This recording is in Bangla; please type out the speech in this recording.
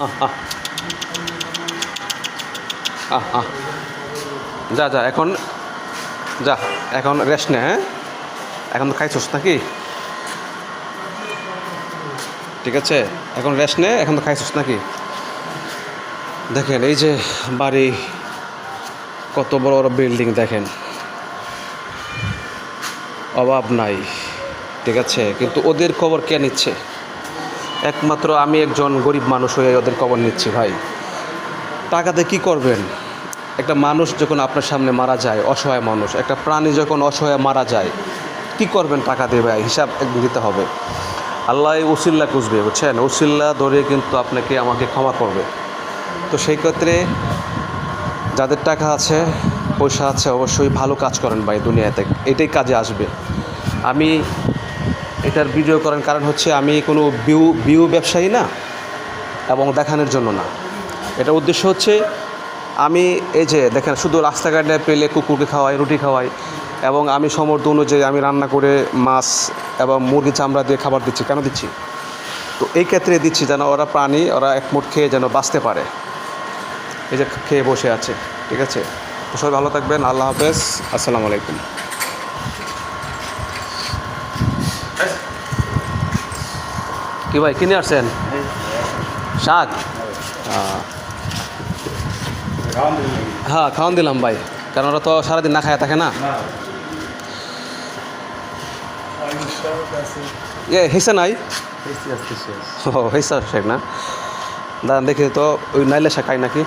আহ আহ আহ আহ যা যা এখন যা এখন রেস্ট নে। হ্যাঁ এখন তো খাইছোস নাকি? ঠিক আছে এখন রেস্ট নে, এখন তো খাইছোস নাকি? দেখেন এই যে বাড়ি, কত বড় বড় বিল্ডিং দেখেন, অভাব নাই। ঠিক আছে, কিন্তু ওদের খবর কে নিচ্ছে? একমাত্র আমি একজন গরিব মানুষ হয়ে ওদের খবর নিচ্ছি। ভাই টাকাতে কি করবেন? একটা মানুষ যখন আপনার সামনে মারা যায়, অসহায় মানুষ, একটা প্রাণী যখন অসহায় মারা যায়, কি করবেন টাকা দিয়ে? ভাই হিসাব একদিন দিতে হবে। আল্লাহ উসিল্লা খুঁজবে, বুঝছেন? উসিল্লা ধরে কিন্তু আপনাকে আমাকে ক্ষমা করবে। তো সেই ক্ষেত্রে যাদের টাকা আছে, পয়সা আছে, অবশ্যই ভালো কাজ করেন ভাই দুনিয়াতে, এটাই কাজে আসবে। আমি এটার ভিডিও করার কারণ হচ্ছে আমি কোনো ভিউ ব্যবসায়ী না এবং দেখানোর জন্য না। এটা উদ্দেশ্য হচ্ছে আমি এই যে দেখেন শুধু রাস্তাঘাটে পেলে কুকুরকে খাওয়াই, রুটি খাওয়াই, এবং আমি সমর্থ অনুযায়ী আমি রান্না করে মাছ এবং মুরগি চামড়া দিয়ে খাবার দিচ্ছি। কেন দিচ্ছি? তো এই ক্ষেত্রে দিচ্ছি যেন ওরা প্রাণী, ওরা এক মুঠ খেয়ে যেন বাঁচতে পারে। এই যে খেয়ে বসে আছে। ঠিক আছে, তো সবাই ভালো থাকবেন। আল্লাহ হাফেজ, আসসালামু আলাইকুম। কি ভাই কিনে আসছেন? শাক? হ্যাঁ খাওয়ান দিলাম ভাই, কারণ ওরা তো সারাদিন না খায় থাকে না। হিসা নাই? ও হিসা শেখ না, দাঁড়ান দেখি তো, ওই নাইলে শাক খাই নাকি।